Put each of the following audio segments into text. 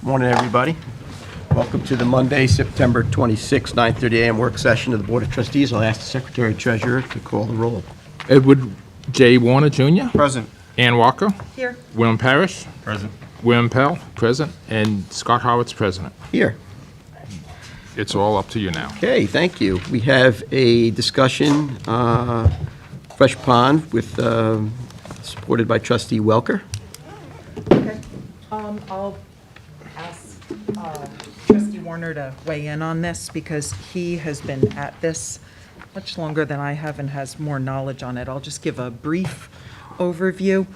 Morning, everybody. Welcome to the Monday, September 26, 9:30 a.m. work session of the Board of Trustees. I'll ask the Secretary Treasurer to call the roll. Edward J. Warner, Jr. Present. Ann Walker. Here. William Parrish. Present. William Pell, present. And Scott Howard's president. Here. It's all up to you now. Okay, thank you. We have a discussion, Fresh Pond, with, supported by Trustee Welker. Okay. I'll ask Trustee Warner to weigh in on this because he has been at this much longer than I have and has more knowledge on it. I'll just give a brief overview.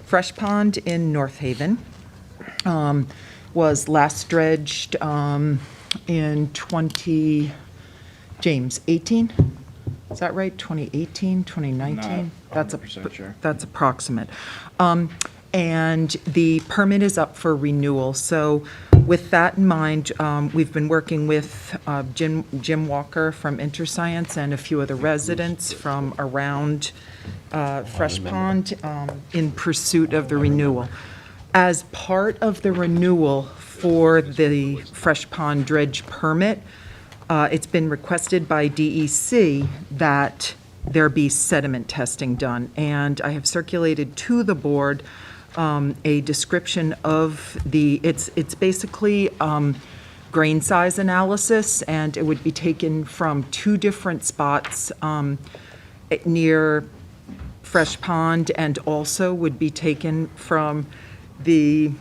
Fresh Pond in North Haven was last dredged in 18? Is that right? 2018, 2019? Not 100% sure. That's approximate. And the permit is up for renewal. So with that in mind, we've been working with Jim Walker from InterScience and a few of the residents from around Fresh Pond in pursuit of the renewal. As part of the renewal for the Fresh Pond dredge permit, it's been requested by DEC that there be sediment testing done. And I have circulated to the board a description of it's basically grain size analysis, and it would be taken from two different spots near Fresh Pond, and also would be taken from the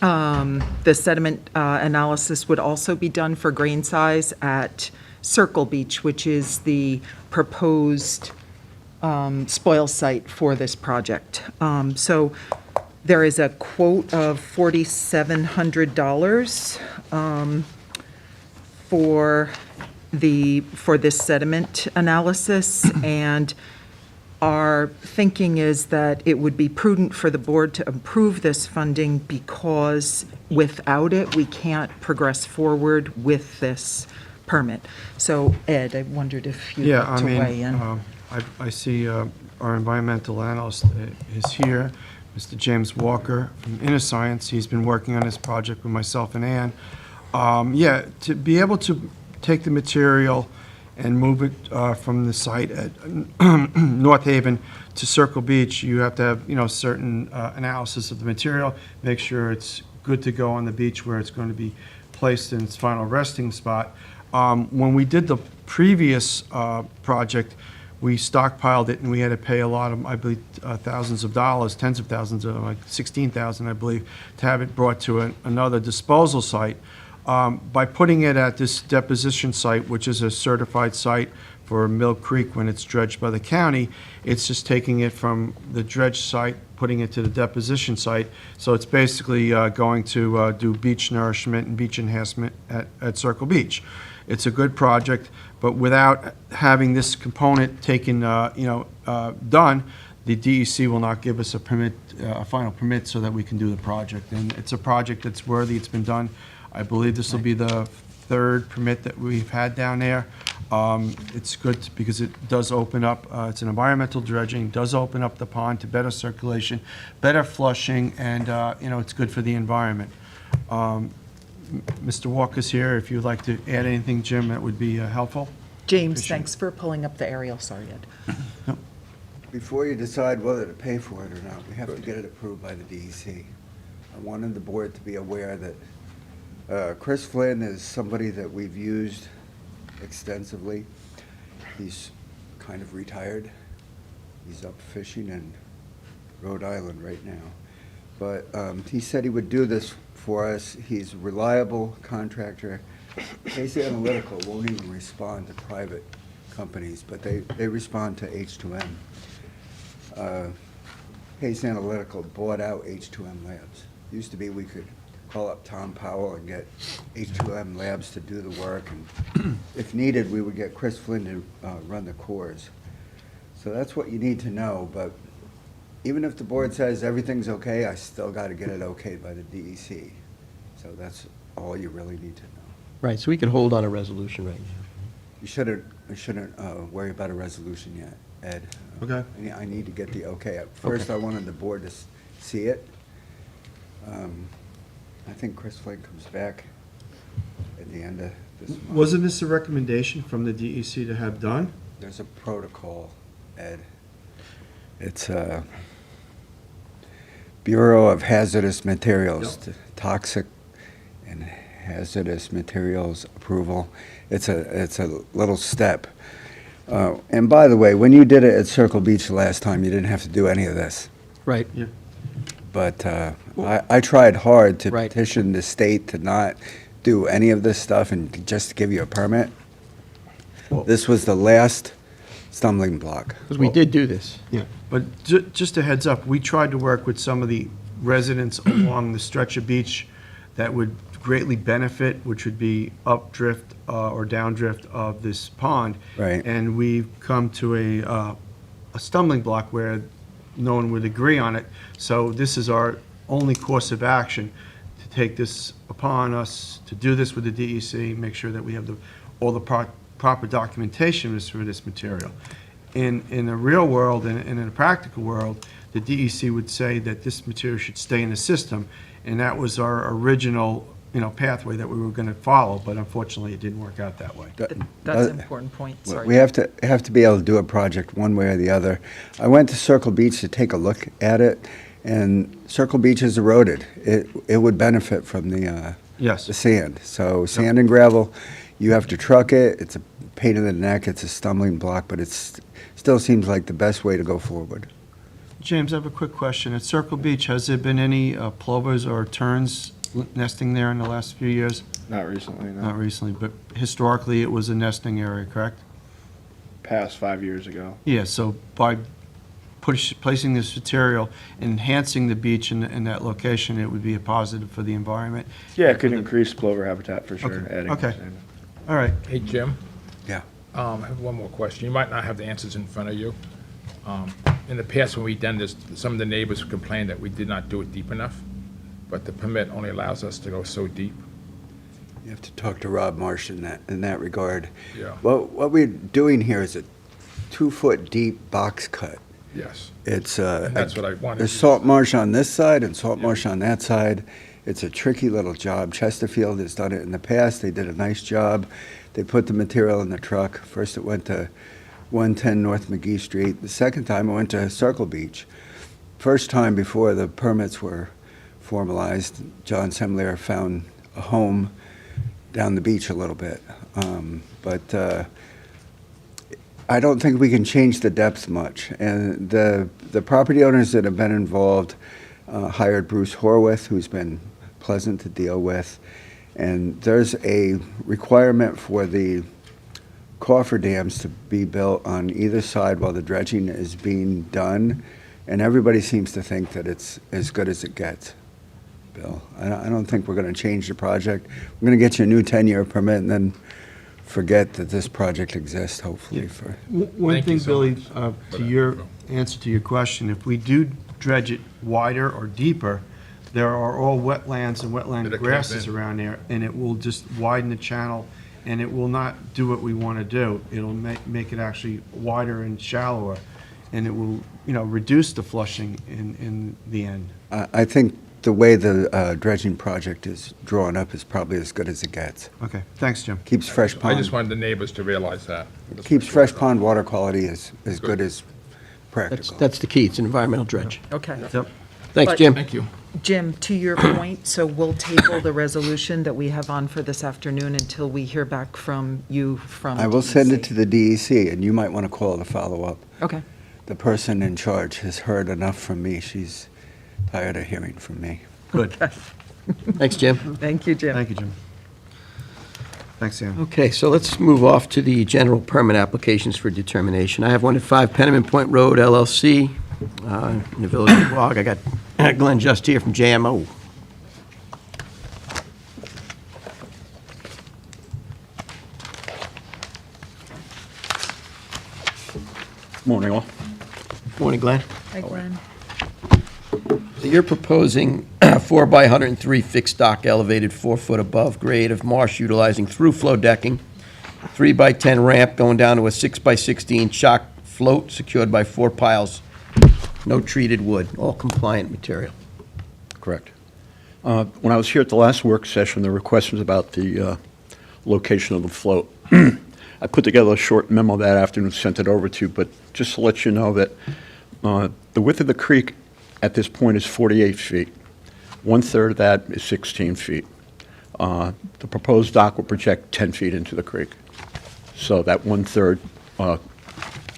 sediment analysis would also be done for grain size at Circle Beach, which is the proposed spoil site for this project. So there is a quote of $4,700 for this sediment analysis, and our thinking is that it would be prudent for the board to approve this funding because without it, we can't progress forward with this permit. So Ed, I wondered if you'd like to weigh in. I see our environmental analyst is here, Mr. James Walker from InterScience. He's been working on this project with myself and Ann. To be able to take the material and move it from the site at North Haven to Circle Beach, you have to have, certain analysis of the material, make sure it's good to go on the beach where it's going to be placed in its final resting spot. When we did the previous project, we stockpiled it and we had to pay a lot of, I believe, thousands of dollars, tens of thousands, like $16,000, I believe, to have it brought to another disposal site. By putting it at this deposition site, which is a certified site for Mill Creek when it's dredged by the county, it's just taking it from the dredge site, putting it to the deposition site. So it's basically going to do beach nourishment and beach enhancement at Circle Beach. It's a good project, but without having this component taken, done, the DEC will not give us a permit, a final permit, so that we can do the project. And it's a project that's worthy. It's been done. I believe this will be the third permit that we've had down there. It's good because it does open up, it's an environmental dredging, does open up the pond to better circulation, better flushing, and, it's good for the environment. Mr. Walker's here. If you'd like to add anything, Jim, that would be helpful. James, thanks for pulling up the aerial. Sorry, Ed. Before you decide whether to pay for it or not, we have to get it approved by the DEC. I wanted the board to be aware that Chris Flynn is somebody that we've used extensively. He's kind of retired. He's up fishing in Rhode Island right now. But he said he would do this for us. He's a reliable contractor. Case Analytical won't even respond to private companies, but they respond to H2M. Case Analytical bought out H2M Labs. Used to be we could call up Tom Powell and get H2M Labs to do the work, and if needed, we would get Chris Flynn to run the cores. So that's what you need to know, but even if the board says everything's okay, I still got to get it okayed by the DEC. So that's all you really need to know. Right, so we can hold on a resolution right now. You shouldn't worry about a resolution yet, Ed. Okay. I need to get the okay. First, I wanted the board to see it. I think Chris Flynn comes back at the end of this month. Wasn't this a recommendation from the DEC to have done? There's a protocol, Ed. It's Bureau of Hazardous Materials, Toxic and Hazardous Materials Approval. It's a little step. And by the way, when you did it at Circle Beach last time, you didn't have to do any of this. Right. Yeah. But I tried hard to Right. petition the state to not do any of this stuff and just to give you a permit. This was the last stumbling block. Because we did do this. Yeah, but just a heads up, we tried to work with some of the residents along the stretch of beach that would greatly benefit, which would be updrift or downdrift of this pond. Right. And we've come to a stumbling block where no one would agree on it. So this is our only course of action, to take this upon us, to do this with the DEC, make sure that we have all the proper documentation for this material. In the real world and in a practical world, the DEC would say that this material should stay in the system, and that was our original, pathway that we were going to follow, but unfortunately, it didn't work out that way. That's an important point, sorry. We have to be able to do a project one way or the other. I went to Circle Beach to take a look at it, and Circle Beach is eroded. It would benefit from the Yes. the sand. So sand and gravel, you have to truck it. It's a pain in the neck. It's a stumbling block, but it still seems like the best way to go forward. James, I have a quick question. At Circle Beach, has there been any plovers or terns nesting there in the last few years? Not recently, no. Not recently, but historically, it was a nesting area, correct? Past 5 years ago. Yeah, so by placing this material, enhancing the beach in that location, it would be a positive for the environment. Yeah, it could increase plover habitat for sure. Okay, adding okay. sand. All right. Hey, Jim? Yeah. I have one more question. You might not have the answers in front of you. In the past, when we've done this, some of the neighbors complained that we did not do it deep enough, but the permit only allows us to go so deep. You have to talk to Rob Marsh in that regard. Yeah. What we're doing here is a 2-foot deep box cut. Yes. It's And that's what I wanted. There's salt marsh on this side and salt marsh on that side. It's a tricky little job. Chesterfield has done it in the past. They did a nice job. They put the material in the truck. First it went to 110 North McGee Street. The second time it went to Circle Beach. First time before the permits were formalized, John Semler found a home down the beach a little bit. But I don't think we can change the depth much. And the property owners that have been involved hired Bruce Horwath, who's been pleasant to deal with. And there's a requirement for the cofferdams to be built on either side while the dredging is being done. And everybody seems to think that it's as good as it gets, Bill. I don't think we're going to change the project. We're going to get you a new 10-year permit and then forget that this project exists, hopefully. For One Thank thing, you so Billy, much for to that. your answer to your question, if we do dredge it wider or deeper, there are all wetlands and wetland That it grasses comes in. around there, and it will just widen the channel, and it will not do what we want to do. It'll make it actually wider and shallower, and it will, reduce the flushing in the end. I think the way the dredging project is drawn up is probably as good as it gets. Okay, thanks, Jim. Keeps fresh I just pond, wanted the neighbors to realize that. keeps fresh pond water quality as good Good. as practical. That's the key. It's an environmental dredge. Okay. Yep. Thanks, But- Jim. Thank you. Jim, to your point, so we'll table the resolution that we have on for this afternoon until we hear back from you from I will send it DEC. to the DEC, and you might want to call to follow up. Okay. The person in charge has heard enough from me. She's tired of hearing from me. Good. Thanks, Jim. Thank you, Jim. Thank you, Jim. Thanks, Sam. Okay, so let's move off to the general permit applications for determination. I have one at 5 Penniman Point Road LLC in the Village of Quogue. I got Glenn Just here from JMO. Morning, all. Morning, Glenn. Hi, Glenn. So you're proposing a 4 by 103 fixed dock elevated 4 foot above grade of marsh utilizing through flow decking, 3 by 10 ramp going down to a 6 by 16 shock float secured by 4 piles, no treated wood, all compliant material. Correct. When I was here at the last work session, there were questions about the location of the float. I put together a short memo that afternoon, sent it over to you, but just to let you know that the width of the creek at this point is 48 feet. 1/3 of that is 16 feet. The proposed dock will project 10 feet into the creek. So that 1/3,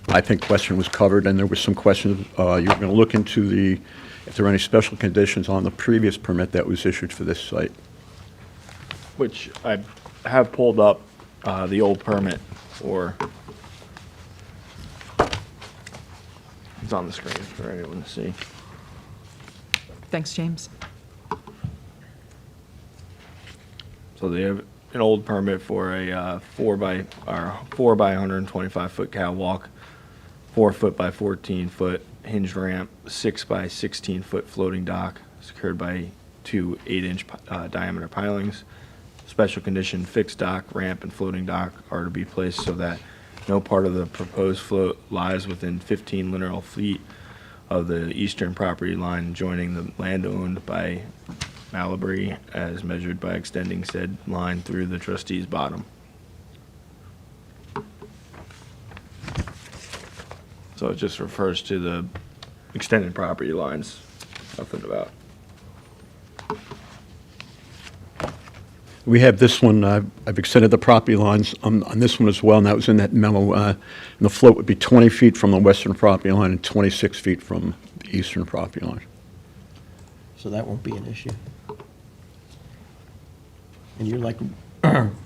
I think, question was covered, and there was some questions, you were going to look into if there are any special conditions on the previous permit that was issued for this site. Which I have pulled up the old permit for. It's on the screen for anyone to see. Thanks, James. So they have an old permit for a 4 by 125 foot catwalk, 4 foot by 14 foot hinged ramp, 6 by 16 foot floating dock secured by 2 8-inch diameter pilings. Special condition, fixed dock, ramp, and floating dock are to be placed so that no part of the proposed float lies within 15 lineal feet of the eastern property line joining the land owned by Malabry as measured by extending said line through the trustee's bottom. So it just refers to the extended property lines, nothing about. We have this one, I've extended the property lines on this one as well, and that was in that memo. And the float would be 20 feet from the western property line and 26 feet from the eastern property line. So that won't be an issue. And you're like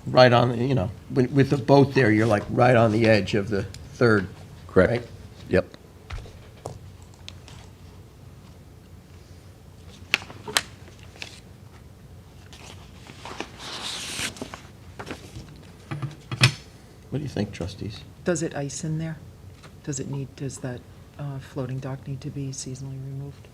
right on, with the boat there, you're like right on the edge of the third, Correct. right? Yep. What do you think, trustees? Does it ice in there? Does that floating dock need to be seasonally removed?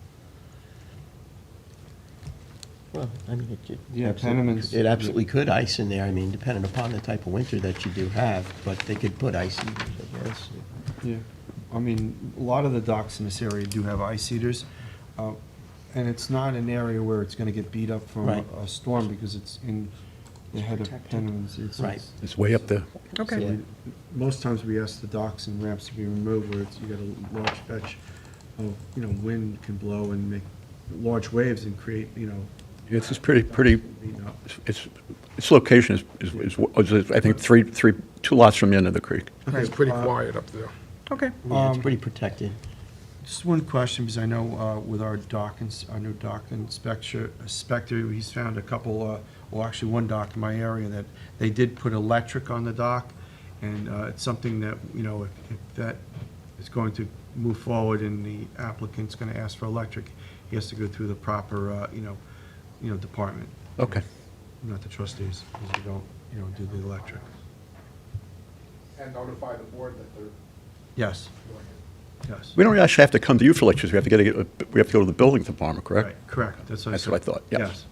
Well, I mean, Yeah, Penniman's- it absolutely could ice in there, I mean, depending upon the type of winter that you do have, but they could put ice heaters, I guess. Yeah, I mean, a lot of the docks in this area do have ice heaters, and it's not an area where it's gonna get beat up from Right. a storm, because it's in the head of Penniman's. Right. It's way up there. Okay. Yeah. Most times we ask the docks and ramps to be removed where you got a large fetch of, wind can blow and make large waves and create, It's just pretty, beating up. its location is, I think, two lots from the end of the creek. It's pretty quiet up there. Okay. Yeah, it's pretty protected. Just one question, because I know with our our new dock inspector, he's found a couple, well, actually one dock in my area that they did put electric on the dock, and it's something that, if that is going to move forward and the applicant's going to ask for electric, he has to go through the proper, department, Okay. not the trustees, because we don't, do the electric. And notify the board that they're Yes, yes. We don't actually have to come to you for lectures. We have to go to the building department, correct? Right, correct, that's what I That's said. what I thought, yeah. Yes,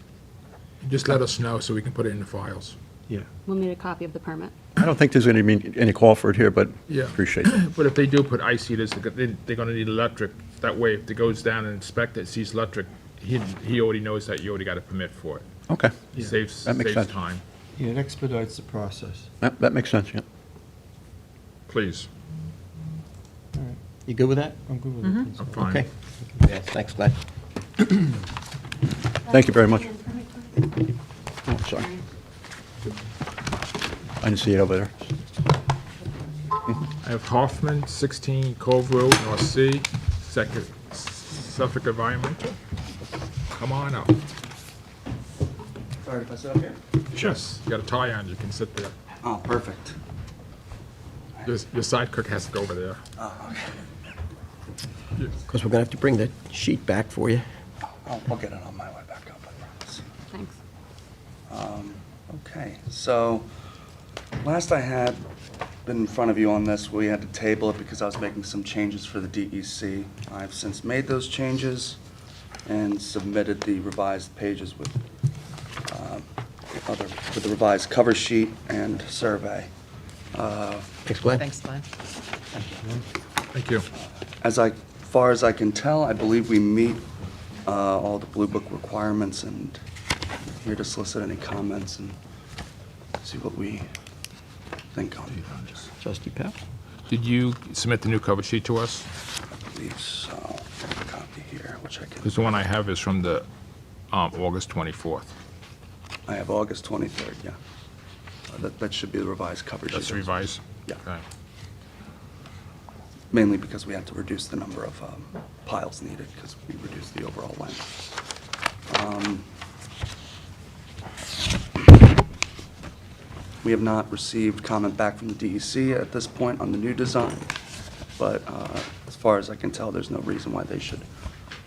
Just let us know so we can put it in the files. yeah. We'll need a copy of the permit. I don't think there's any call for it here, but Yeah. appreciate it. But if they do put ice heaters, they're gonna need electric. That way, if it goes down and inspect it, sees electric, he already knows that you already got a permit for it. Okay, Yeah. Saves That makes sense. time. Yeah, it expedites the process. that makes sense, yeah. Please, You good with that? I'm good with it. I'm fine. Okay. Yeah, thanks, Glenn. Thank you very much. Oh, sorry. I didn't see it over there. I have Hoffman, 16 Cove Road, North Sea, Suffolk Environmental. Come on up. Sorry, if I sit up here? Yes, you got a tie on, you can sit there. Oh, perfect. Your side cook has to go over there. Oh, okay. Because we're going to have to bring the sheet back for you. I'll get it on my way back up, I promise. Thanks. Okay, so last I had been in front of you on this, we had to table it because I was making some changes for the DEC. I've since made those changes and submitted the revised pages with the revised cover sheet and survey. Thanks, Glenn. Thanks, Glenn. Thank you. As far as I can tell, I believe we meet all the Blue Book requirements, and here to solicit any comments and see what we think on it. Trustee Pell? Did you submit the new cover sheet to us? I believe so. I have a copy here, which I can, Because the one I have is from the August 24th. I have August 23rd, yeah. That should be the revised coverage. That's revised? Yeah. Okay. Mainly because we had to reduce the number of piles needed, because we reduced the overall length. We have not received comment back from the DEC at this point on the new design, but as far as I can tell, there's no reason why they should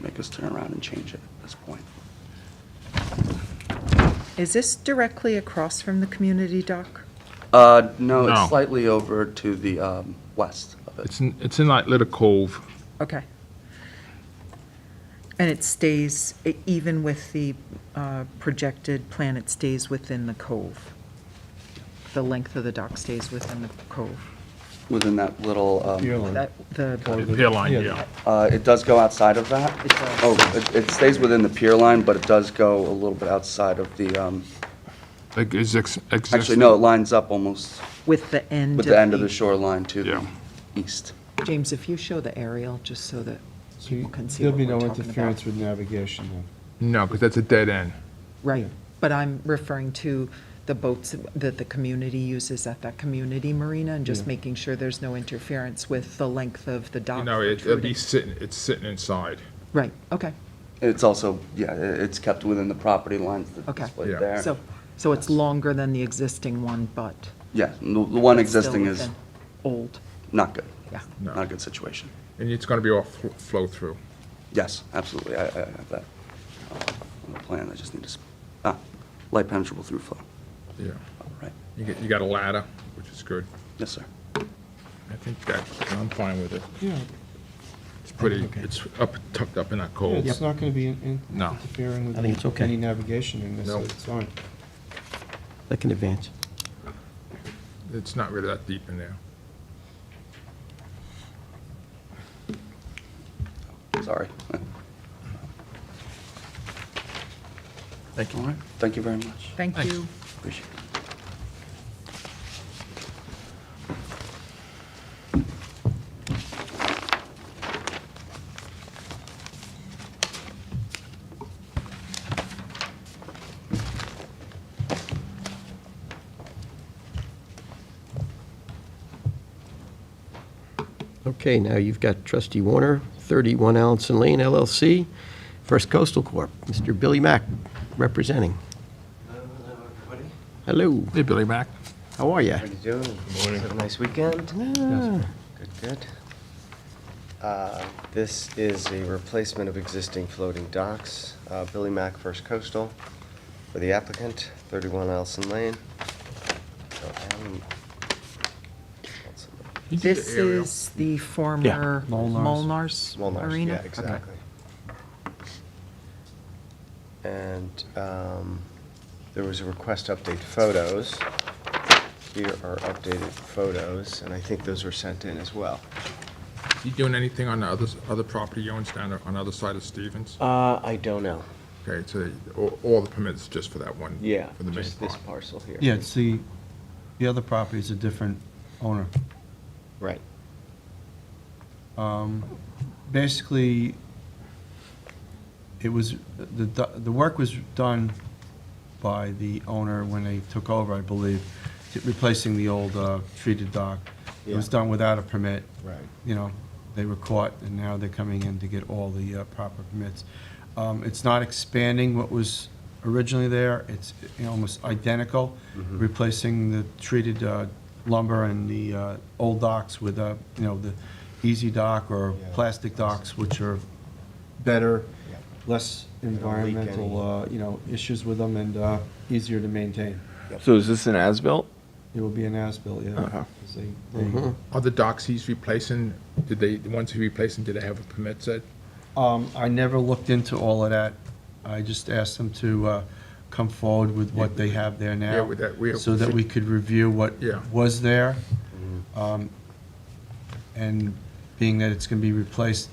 make us turn around and change it at this point. Is this directly across from the community dock? No, No. it's slightly over to the west of it. It's in that little cove. Okay. And it stays, even with the projected plan, it stays within the cove? The length of the dock stays within the cove? Within that little, That, the, Pier line, yeah. it does go outside of that. It does. Oh, it stays within the pier line, but it does go a little bit outside of the, Like, is actually, no, it lines up almost with the end of with the end of the shoreline to the Yeah. east. James, if you show the aerial, just so that So people can see there'll what be we're no talking interference about. with navigation then? No, because that's a dead end. Right, but I'm referring to the boats that the community uses at that community marina, and just Yeah. making sure there's no interference with the length of the dock You know, it'll be protruding. it's sitting inside. Right, okay, It's also, yeah, it's kept within the property lines that's Okay. displayed Yeah. there. so it's longer than the existing one, but Yeah, the one it's still existing is within- Old, not good, yeah. No. not a good situation. And it's going to be all flow through. Yes, absolutely, I have that on the plan, I just need to, light penetrable through flow, Yeah. right? You got a ladder, which is good. Yes, sir. I think that, I'm fine with it. Yeah, It's pretty, it's tucked up in that cove. it's not going to be No. interfering I think it's with okay. any navigation in this, so No. it's fine. They can advance. It's not really that deep in there. Sorry. Thank All right, thank you very much. Thank Thanks. you. Appreciate it. Okay, now you've got Trustee Warner, 31 Allenson Lane LLC, First Coastal Corp. Mr. Billy Mack representing. Hello, everybody. Hello, Hey, Billy Mack. how are you? How you doing? Good morning. Have a nice weekend? Ah, Good. This is a replacement of existing floating docks. Billy Mack, First Coastal, for the applicant, 31 Allison Lane. So, You did This the aerial. is the former Molnar's. Molnar's Marina? yeah, Okay. exactly. And there was a request to update photos. Here are updated photos, and I think those were sent in as well. You doing anything on the other property you own down on the other side of Stevens? I don't know. Okay, so all the permits just for that one? Yeah, For the main just this part. parcel here. Yeah, it's the other property is a different owner. Right. Basically, it was, the work was done by the owner when they took over, I believe, replacing the old treated dock. It was Yeah. done without a permit. Right. You know, they were caught, and now they're coming in to get all the proper permits. It's not expanding what was originally there. It's almost identical, replacing the treated lumber and the old docks with, the easy dock or Yeah. plastic docks, which are better, Yeah. less don't leak environmental, issues with them, and easier to maintain. So is this an as-built? It will be an as-built, yeah. Uh-huh. 'cause they- Are the docks he's replacing, the ones he replacing, did they have a permit set? I never looked into all of that. I just asked them to come forward with what they have there Yeah, now, with that, we. so that we could review what Yeah. was there. And being that it's going to be replaced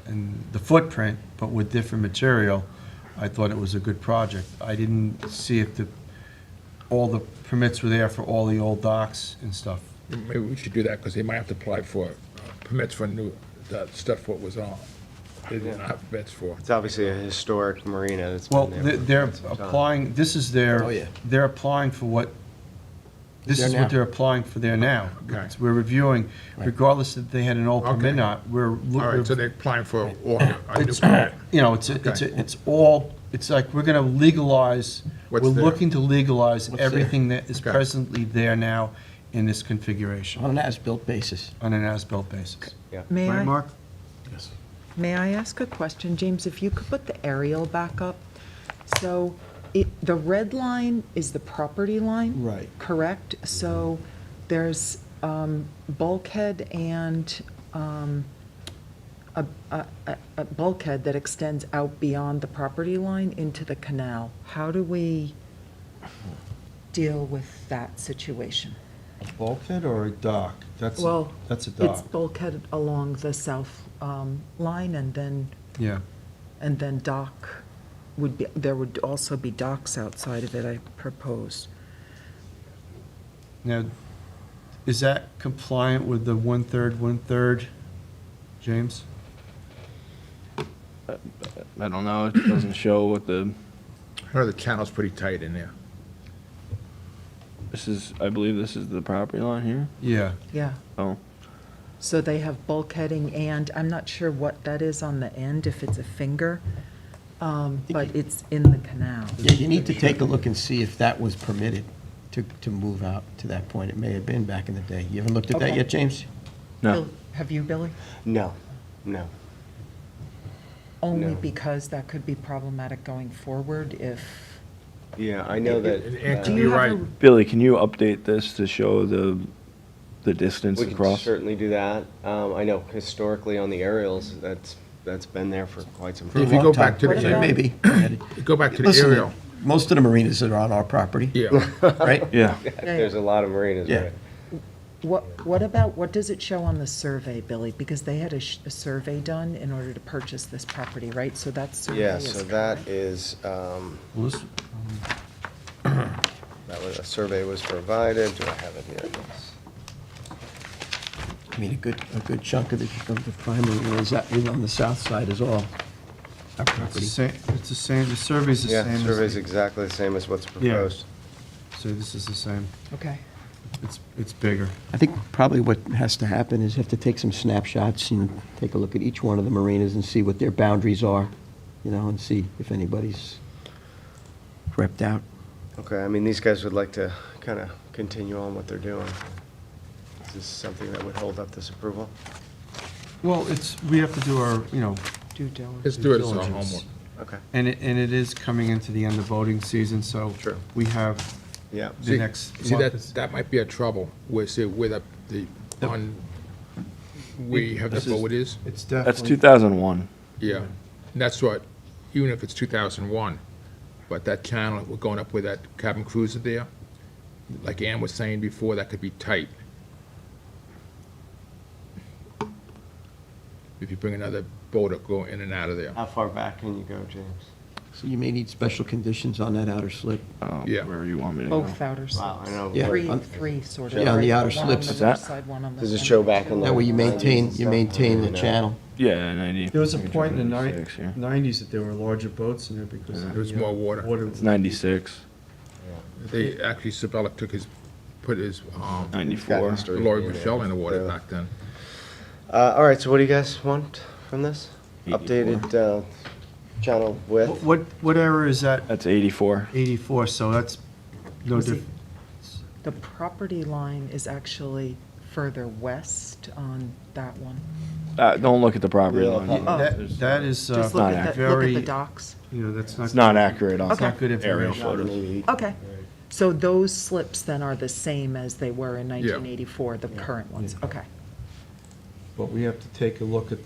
in the footprint, but with different material, I thought it was a good project. I didn't see if all the permits were there for all the old docks and stuff. Maybe we should do that, because they might have to apply for permits for new, stuff what was on. They didn't have permits for. It's obviously a historic marina that's Well, been there. for they're quite some time. applying, this is their, Oh, yeah. they're applying for what, this There is now. what they're applying for there now. Okay. We're reviewing, Right. regardless if they had an old permit or Okay. not, we're, All right, so we're- they're applying for a new it's, permit. you know, it's all, it's like, we're gonna legalize, What's we're there? looking to legalize What's there? everything that is Okay. presently there now in this configuration, On an as-built basis. on an as-built basis. May Right, I? Mark? May I ask a question, James? If you could put the aerial back up. So the red line is the property line? Right. Correct? So there's bulkhead and a bulkhead that extends out beyond the property line into the canal. How do we deal with that situation? A bulkhead or a dock? That's Well, a It's dock, bulkhead along the south line, and then dock would be, there would also be docks outside of it, I propose. Now, is that compliant with the one-third, James? I don't know, it doesn't show what I know the channel's pretty tight in there. I believe this is the property line here. Yeah. Yeah, Oh, so they have bulkheading, and I'm not sure what that is on the end, if it's a finger, but it's in the canal. Yeah, you need to take a look and see if that was permitted to move out to that point. It may have been back in the day. You haven't looked at that Okay. yet, James? no. Bill, have you, Billy? No, no. Only No. because that could be problematic going forward if. Yeah, I know that. And Do to you be have right, a- Billy, can you update this to show the distance We can across? certainly do that. I know historically on the aerials, that's been there for quite some For a If time. you long go back time. to the- Yeah, maybe. go back to the Listen, aerial. most of the marinas that are on our property, Yeah, right? Yeah, There's a lot of marinas, Yeah. right? What does it show on the survey, Billy? Because they had a survey done in order to purchase this property, right? So that survey Yeah, is so that correct? is, Well, this- a survey was provided. Do I have it here? I mean, a good chunk of the primary is on the south side is all our property. It's the same, the survey's the Yeah, same. survey's exactly the same as what's proposed. So this is the same. Okay. It's bigger. I think probably what has to happen is you have to take some snapshots and take a look at each one of the marinas and see what their boundaries are, and see if anybody's crept out. Okay, I mean, these guys would like to kind of continue on what they're doing. Is this something that would hold up this approval? Well, we have to do our, Due diligence. let's do it as our Diligence. homework. Okay, and it is coming into the end of voting season, so True. we have yeah. the next See, month. that might be a trouble, where we have the This is- vote is. It's that's definitely. 2001. Yeah, and that's what, even if it's 2001, but that channel, we're going up with that cabin cruiser there, like Ann was saying before, that could be tight. If you bring another boat up, go in and out of there. How far back can you go, James? So you may need special conditions on that outer slip. Yeah. Wherever you want me to go. Both outer Wow, I slopes. know. Yeah. Three sort of. Yeah, on the right? outer One on slips. the Is that- north side, one on the Does it center. show back in the? That way you 90s and maintain stuff? the channel. Yeah, 90. There was a point in the 96, yeah. 90s that there were larger boats in there because. There was more water. It's 96, They, actually, Sabella put his, 94. history. Lori Yeah, Michelle in the water yeah. back then. All right, so what do you guys want from this? 84. Updated channel width? What era is that? That's 84. 84, so that's no Was it- different. The property line is actually further west on that one. Don't look at the property Yeah. line. Oh. That is Just not look at very, the docks. that's not. It's not accurate on It's not good aerial information. photos. Maybe. Okay. So those slips then are the same as they were in 1984, the current ones? Okay. But we have to take a look at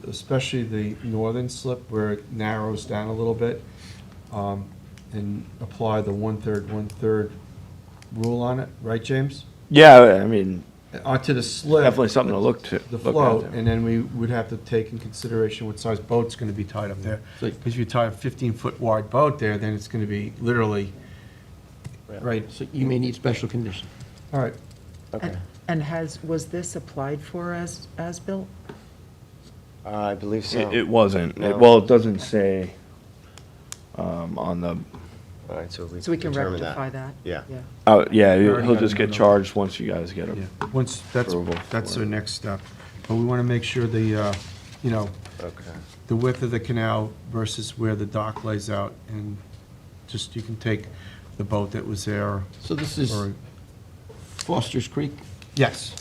especially the northern slip where it narrows down a little bit, and apply the one-third rule on it, right, James? Yeah, I mean, onto the slip. Definitely something to look to. The look at float, there. and then we would have to take in consideration what size boat's gonna be tied up there. So- Because if you tie a 15-foot wide boat there, then it's gonna be literally, right, So you may need special condition. all right. Okay. And was this applied for as built? I believe so. It wasn't. No. Well, it doesn't say on the, All right, so we So we can determine rectify that? Yeah. oh, yeah, already he'll got just it get on the- charged once you guys get Yeah, him. once, Approval that's for the it. next step. But we wanna make sure the, you know, Okay. the width of the canal versus where the dock lays out, and just, you can take the boat that was there, So this is or, Foster's Creek? yes.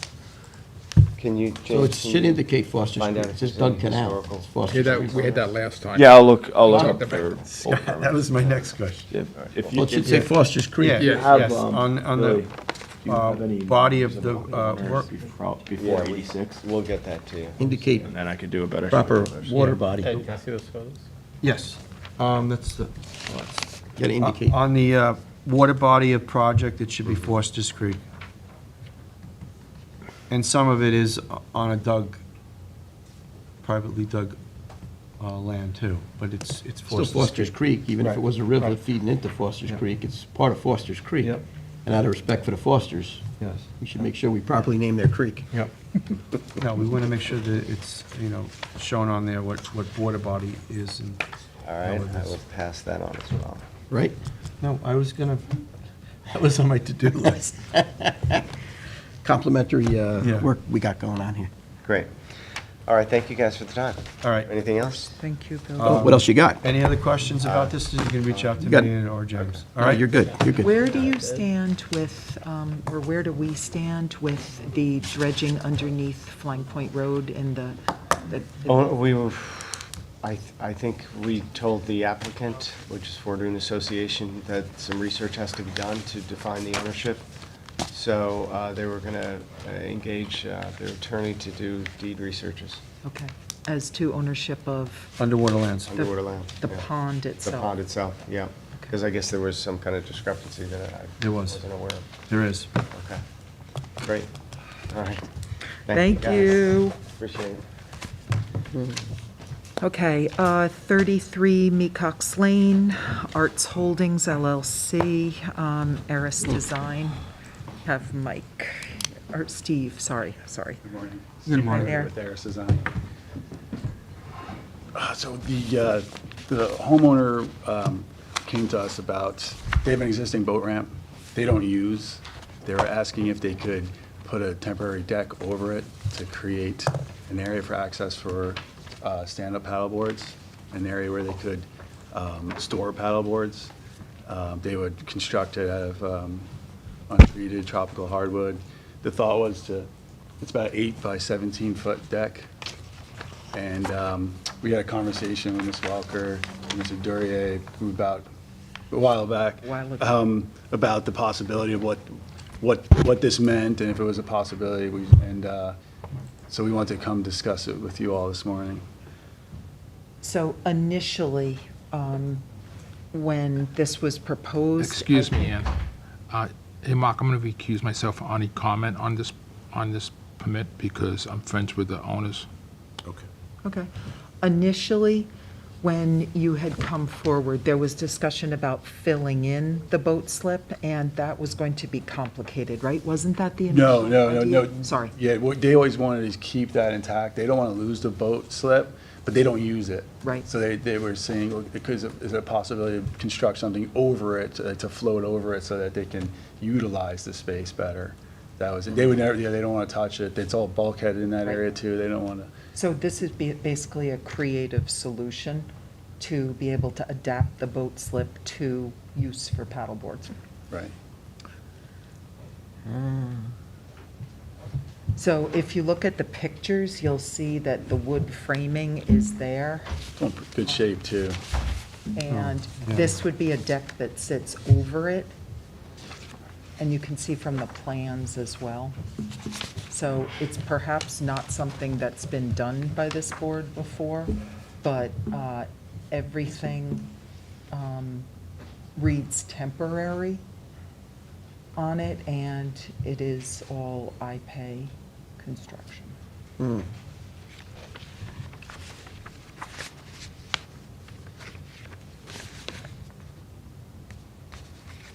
Can you, So James, it can should you indicate Foster's find Creek. out It if says there's Doug any Canal. historical- It's Yeah, Foster's Creek. we had that last time. Yeah, I'll look Talked up about for. That was my next question. If Well, you it should say Foster's Creek. Yeah, Yeah. have, yes, on the, do you have any body of names the, owners work, Before Yeah, we- 86, We'll get that to you. Indicate and then I could do a better. proper shot. water body. yes, that's the, Gotta indicate. on the, water body of project, it should be Foster's Creek. And some of it is on a privately dug, land too, but it's Still Foster's Foster's Creek. Creek, even if it Right, was a river right. feeding into Foster's Yeah. Creek, it's part of Foster's Creek. Yep. And out of respect for the Fosters, Yes, we should make sure we properly name their creek. yep. No, we want to make sure that it's, you know, shown on there what water body is and. All right, how it I is. will pass that on as well. Right? No, I was gonna, that was on my to-do list. Complimentary Yeah. work we got going on here. Great. All right, thank you guys for the time. All right. Anything else? Thank you, Bill. Oh, what else you got? Any other questions about this? You can reach out to Good. me or James. All No, right? you're good, you're good. Where do you stand with, or where do we stand with the dredging underneath Flying Point Road and the? Oh, we were, I think we told the applicant, which is Fort Dune Association, that some research has to be done to define the ownership. So they were going to engage their attorney to do deed researches, Okay, as to ownership of Underwater lands. underwater land. the yeah. pond The itself? pond itself, yeah. Because I guess there was some kind of discrepancy that I There was. wasn't aware of. There is. Okay, great. All right. Thank guys. you. Appreciate it. Okay, 33 Mecox Lane, Arts Holdings LLC, Eris Design. Have Mike, or Steve, sorry. Good Hi morning. there. With Harris Design. So the homeowner came to us about, they have an existing boat ramp they don't use. They were asking if they could put a temporary deck over it to create an area for access for stand-up paddleboards, an area where they could store paddleboards. They would construct it out of untreated tropical hardwood. The thought was it's about 8 by 17 foot deck. And we had a conversation with Ms. Walker, and Mr. Durier, a while back. About the possibility of what this meant and if it was a possibility. So we wanted to come discuss it with you all this morning. So initially, when this was proposed. Excuse me, Ann. Hey, Mark, I'm going to recuse myself from any comment on this permit because I'm friends with the owners. Okay. Initially, when you had come forward, there was discussion about filling in the boat slip, and that was going to be complicated, right? Wasn't that the initial idea? Sorry. Yeah, what they always wanted is keep that intact. They don't want to lose the boat slip, but they don't use it. Right. So they were saying, well, because is there a possibility to construct something over it, to float over it so that they can utilize the space better? That was it. They would never, they don't want to touch it. It's all bulkhead in that Right. area too. They don't want to. So this is basically a creative solution to be able to adapt the boat slip to use for paddleboards. Right. So if you look at the pictures, you'll see that the wood framing is there, It's in good shape too. and yeah. this would be a deck that sits over it. And you can see from the plans as well. So it's perhaps not something that's been done by this board before, but everything reads temporary on it, and it is all I-pay construction.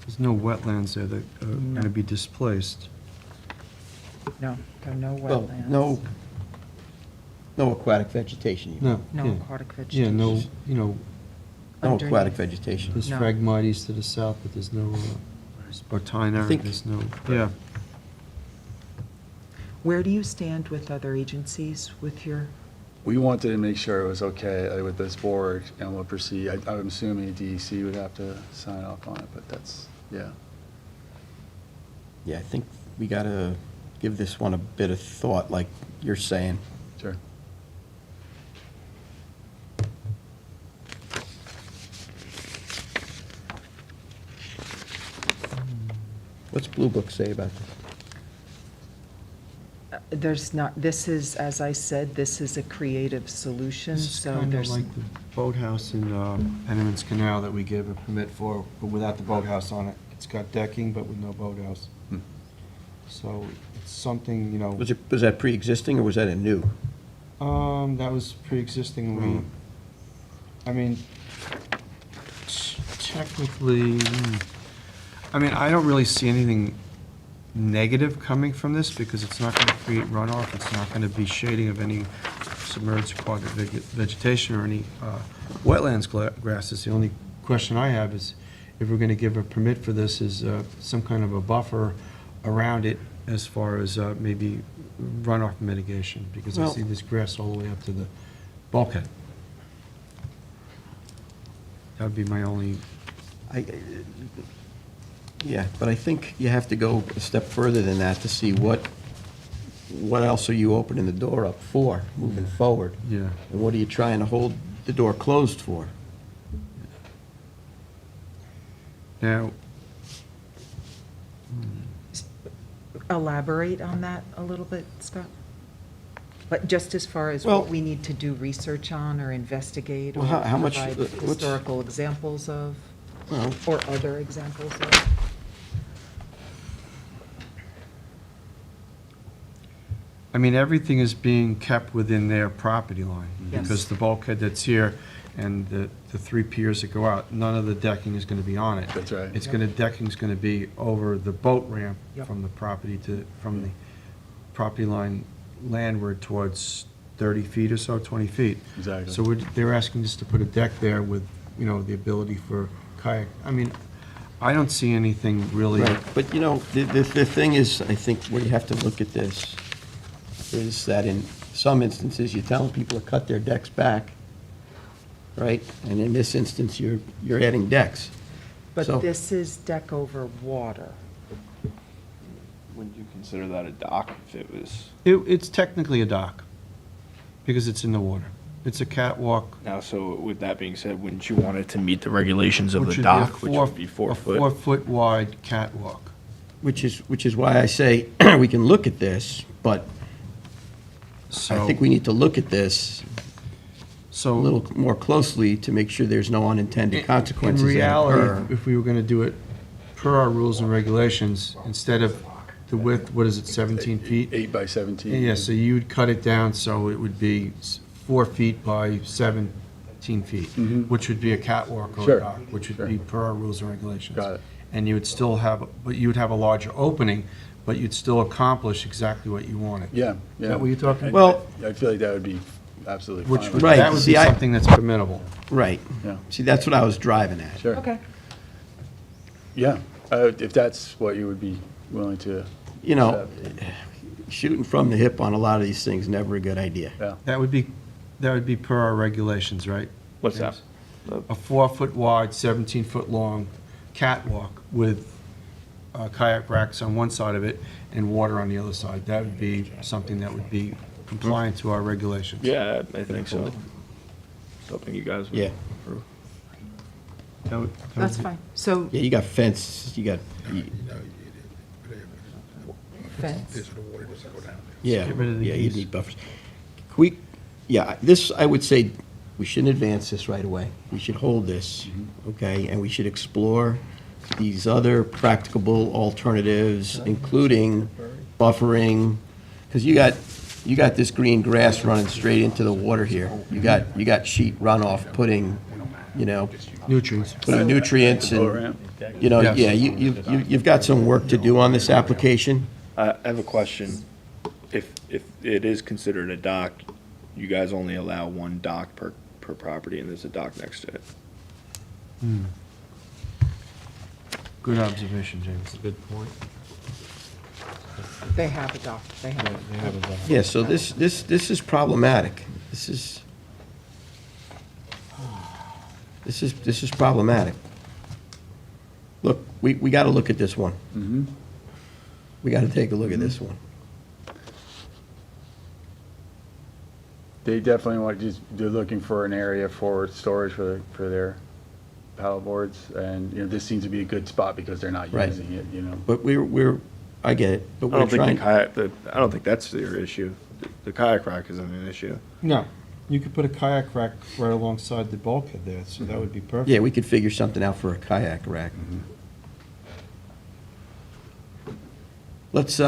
There's no wetlands there that are going to be displaced. No, there are no Well, wetlands. no aquatic vegetation. you mean. No. No yeah. aquatic Yeah, vegetation. no, you know, No aquatic Underneath. vegetation. there's No. phragmites to the south, but there's no Spartina, I think- there's no, yeah. Where do you stand with other agencies with your, We wanted to make sure it was okay with this board and we'll proceed. I'm assuming DEC would have to sign off on it, but that's, yeah. Yeah, I think we got to give this one a bit of thought, like you're saying. Sure. What's Blue Book say about this? there's not, this is, as I said, this is a creative solution, This is so kind of there's, like the boathouse in Penniman's Canal that we gave a permit for, but without the boathouse on it. It's got decking, but with no boathouse. Hmm. So it's something, you know, Was that pre-existing, or was that a new? that was pre-existing. We, I mean, technically, I mean, I don't really see anything negative coming from this because it's not going to create runoff. It's not going to be shading of any submerged aquatic vegetation or any wetlands grasses. The only question I have is if we're going to give a permit for this is some kind of a buffer around it as far as maybe runoff mitigation, because I Well- see this grass all the way up to the bulkhead. That would be my only, Yeah, but I think you have to go a step further than that to see what else are you opening the door up for, moving forward? yeah. And what are you trying to hold the door closed for? Now, elaborate on that a little bit, Scott? But just as far as Well- what we need to do research on or investigate or Well, how much- provide what's- historical examples of, Well, or other examples of? I mean, everything is being kept within their property line. Yes. Because the bulkhead that's here and the three piers that go out, none of the decking is going to be on it. That's right. It's going to, decking's going to be over the boat ramp Yep. from the property from the property line landward towards 30 feet or so, 20 feet. Exactly. So they're asking us to put a deck there with, you know, the ability for kayak. I mean, I don't see anything really. right, but you know, the thing is, I think where you have to look at this is that in some instances, you're telling people to cut their decks back, right? And in this instance, you're adding decks. But So- this is deck over water. Wouldn't you consider that a dock if it was, It's technically a dock because it's in the water. It's a catwalk. now, so with that being said, wouldn't you want it to meet the regulations of Which the would be a dock, which would be 4 A foot? 4-foot wide catwalk. Which is why I say we can look at this, but I So, think we need to look at this a little more closely to make sure there's no unintended consequences in that reality, occur. if we were going to do it per our rules and regulations, instead of the width, what is it, 17 feet? 8 by 17. Yeah, so you'd cut it down so it would be 4 feet by 17 feet, which would be a catwalk or a Sure, dock, which would sure. be per our rules and regulations. Got it. And you would still have, but you would have a larger opening, but you'd still accomplish exactly what you wanted. Yeah, yeah. that what you're talking about? Well- I feel like that would be absolutely Which fine. would, Right, that would be see, something that's permittable. Right. Yeah. See, that's what I was driving at. Sure. Okay. Yeah, if that's what you would be willing to. You know, accept. shooting from the hip on a lot of these things, never a good idea. Yeah, That would be per our regulations, right? What's that? A 4-foot wide, 17-foot long catwalk with kayak racks on one side of it and water on the other side. That would be something that would be compliant to our regulations. Yeah, I think so. Something you guys would Yeah. approve. That would- That's fine. So Yeah, you got fence, you got, fence, This, the water doesn't go down there. yeah, Get rid of the yeah, you geese. need buffers. Can we, yeah, this, I would say, we shouldn't advance this right away. We should hold this, okay? And we should explore these other practicable alternatives, including buffering, because you got this green grass running straight into the water here. You got sheet runoff putting, Nutrients. putting nutrients and, Yes. yeah, you've got some work to do on this application. I have a question. If it is considered a dock, you guys only allow one dock per property, and there's a dock next to it. Good observation, James. Good point. They have a dock, they have. They have a dock. Yeah, so this is problematic. This is problematic. Look, we got to look at this one. We got to take a look at this one. They definitely they're looking for an area for storage for their paddle boards, and, this seems to be a good spot because they're not Right. using it, But I get it, but I we're don't think trying. the kayak, I don't think that's their issue. The kayak rack isn't an issue. No, you could put a kayak rack right alongside the bulkhead there, so that would be perfect. Yeah, we could figure something out for a kayak rack. Let's,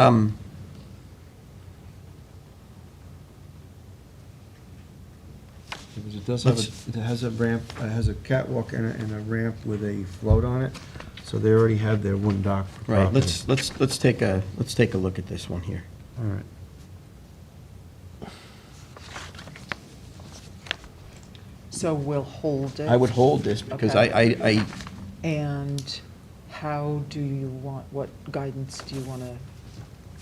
Because it does have, it has a ramp, it has a catwalk and a ramp with a float on it, so they already have their one dock. for right, property. let's take a look at this one here. All right. So we'll hold it. I would hold this because Okay. I And how do you want, what guidance do you want to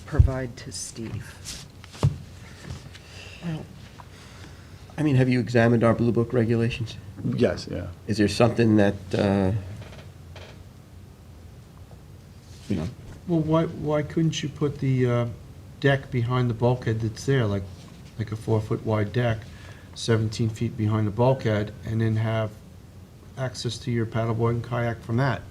provide to Steve? mean, have you examined our Blue Book regulations? Yes, yeah. Is there something that, Well, why couldn't you put the deck behind the bulkhead that's there, like a 4-foot wide deck, 17 feet behind the bulkhead, and then have access to your paddleboard and kayak from that?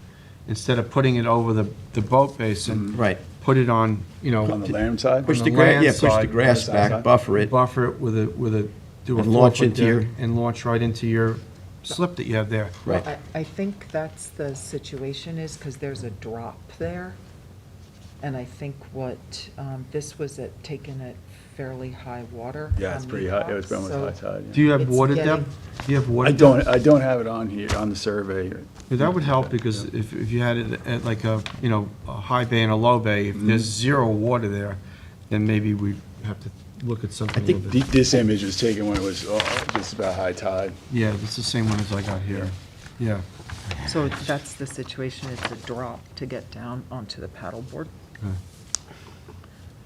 Instead of putting it over the boat basin. right, Put it on, On the land side? push On the the grass, land yeah, push the side, grass right, back, buffer it. buffer it with a, do a And launch 4-foot into your- deck and launch right into your slip that you have there. Right. Well, I think that's the situation is because there's a drop there. And I think what, this was taken at fairly high water. Yeah, it's on pretty high, it was Meepock, almost so high tide. yeah. Do you have It's water getting- depth? Do you have water I depth? don't have it on here, on the survey. Yeah, that would help, because if you had it at like a high bay and a low bay, if there's zero water there, then maybe we have to look at something a little bit. This image was taken when it was just about high tide. Yeah, it's the same one as I got here. Yeah. So that's the situation, it's a drop to get down onto the paddleboard. I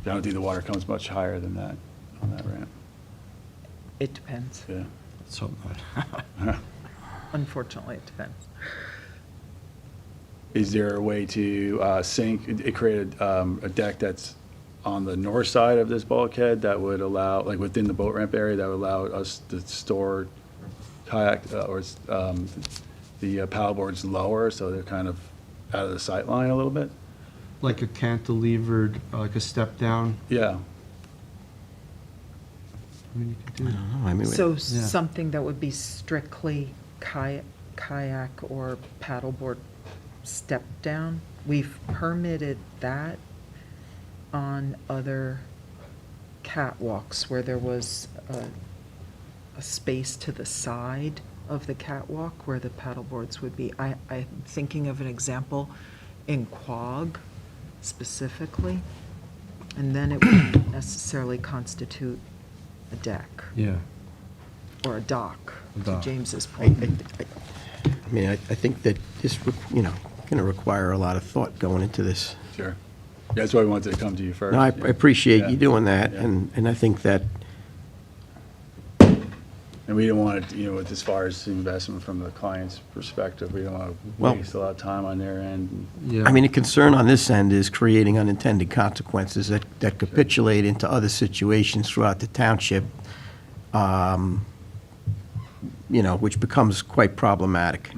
don't think the water comes much higher than that on that ramp, It depends. yeah. Let's hope not. Unfortunately, it depends. Is there a way to sink, it created a deck that's on the north side of this bulkhead that would allow, like within the boat ramp area, that would allow us to store kayak the paddleboards lower, so they're kind of out of the sight line a little bit? Like a cantilevered, like a step down. Yeah. I mean, you could do that. I mean, So something that would be strictly kayak or paddleboard step down? We've permitted that on other catwalks where there was a space to the side of the catwalk where the paddleboards would be. I'm thinking of an example in Quogue specifically, and then it wouldn't necessarily constitute a deck Yeah. or a dock, A to dock. James's I point. mean, I think that this, going to require a lot of thought going into this. Sure. Yeah, that's why we wanted to come to you first. No, I yeah. appreciate Yeah. you doing that, Yeah. and I think that, And we don't want it, with as far as the investment from the client's perspective, we don't want to Well- waste a lot of time on their end. Yeah. I mean, the concern on this end is creating unintended consequences that capitulate into other situations throughout the township, which becomes quite problematic.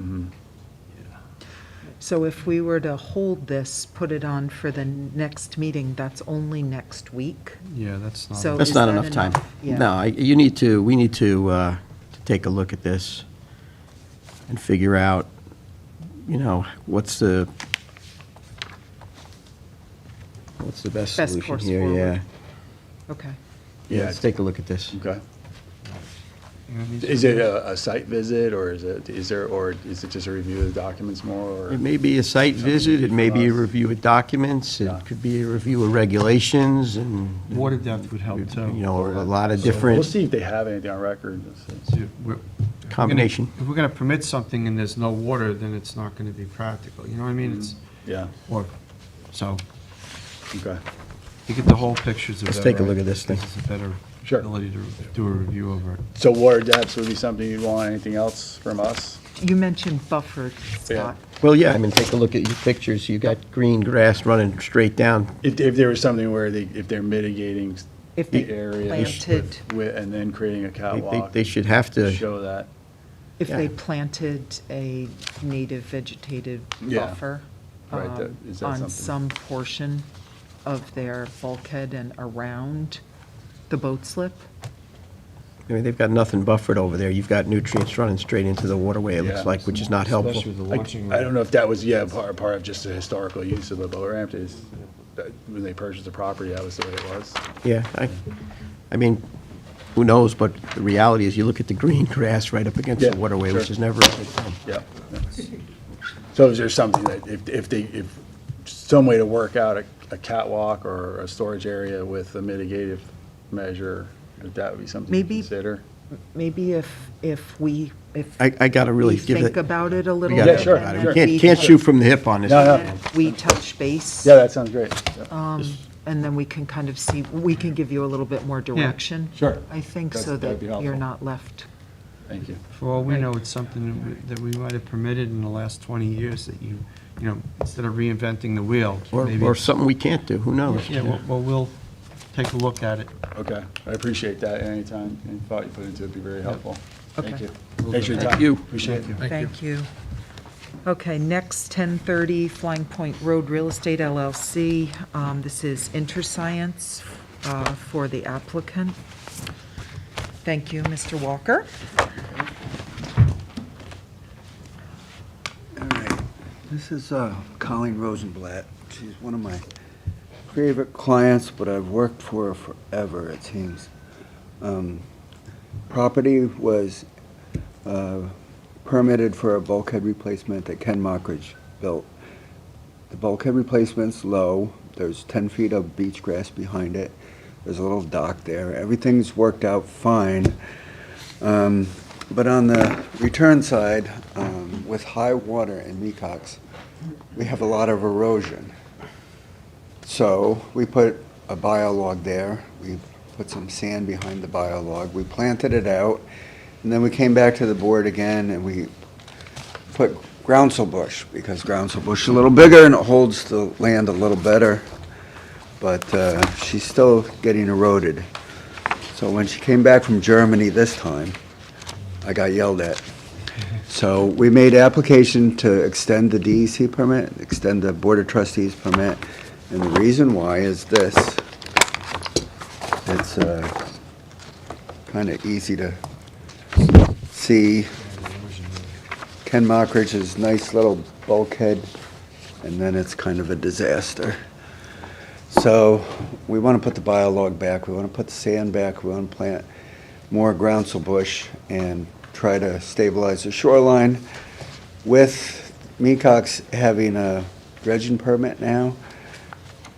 So if we were to hold this, put it on for the next meeting, that's only next week? Yeah, that's not. So- That's is not that enough time. enough? Yeah. No, we need to take a look at this and figure out, what's the What's the best Best solution course here? forward. Yeah. Okay. Yeah, let's take a look at this. Okay. Is it a site visit, or is it just a review of the documents more, or? It may be a site visit, it may be a review of documents, it Yeah. could be a review of regulations and, Water depth would help, you too. know, a lot of We'll different see if they have anything on record. combination. If we're gonna permit something and there's no water, then it's not gonna be practical, you know what I mean? It's, Yeah, or, so, okay. you get the whole pictures of that. Let's take a look at this thing. Gives us a better Sure. ability to do a review over it. So water depths would be something you'd want, anything else from us? You mentioned buffered, Scott. Well, yeah, I mean, take a look at your pictures, you got green grass running straight down. If there was something where if they're mitigating If they the area planted, and then creating a catwalk. They should have to, Show that. if they Yeah. planted a native vegetative Yeah. buffer Right, that- is that on something- some portion of their bulkhead and around the boat slip, I mean, they've got nothing buffered over there, you've got nutrients running straight into the waterway, it Yeah. looks like, which is not helpful. Especially with the launching. I don't know if that was, part of just the historical use of the boat ramp is, that when they purchased the property, that was the way it was. Yeah, I mean, who knows, but the reality is, you look at the green grass right up against Yeah, the waterway, which sure. is never a good thing. Yeah. So is there something that if some way to work out a catwalk or a storage area with a mitigative measure, if that would be something to Maybe- consider? maybe if we I gotta really we give it. think about it a We little gotta bit. think sure, about it. and We then can't shoot from the hip on this. No, no. and we touch base. Yeah, that sounds great. Yeah. And then we can kind of see, we can give you a little bit more direction. Sure. I think, so That'd be that you're helpful. not left. Thank you. For all we know, it's something that we might have permitted in the last 20 years that you know, instead of reinventing the wheel. maybe- Or something we can't do, who knows? Yeah, well, we'll take a look at it. Okay, I appreciate that. Anytime, any thought you put into it would be very helpful. Thank Okay. you. Thanks for your Thank time. you. Appreciate it. Thank you. Okay, next, 1030 Flying Point Road Real Estate LLC. This is InterScience for the applicant. Thank you, Mr. Walker. All right, this is Colleen Rosenblatt. She's one of my favorite clients, but I've worked for her forever, it seems. Property was permitted for a bulkhead replacement that Ken Mockridge built. The bulkhead replacement's low. There's 10 feet of beach grass behind it. There's a little dock there. Everything's worked out fine. But on the return side, with high water in Mecox, we have a lot of erosion. So we put a biolog there. We put some sand behind the biolog. We planted it out. And then we came back to the board again and we put groundsel bush, because groundsel bush is a little bigger and it holds the land a little better. But she's still getting eroded. So when she came back from Germany this time, I got yelled at. So we made application to extend the DEC permit, extend the Board of Trustees permit. And the reason why is this. It's kind of easy to see. Ken Mockridge's nice little bulkhead, and then it's kind of a disaster. So we want to put the biolog back, we want to put the sand back, we want to plant more groundsel bush and try to stabilize the shoreline. With Mecox having a dredging permit now,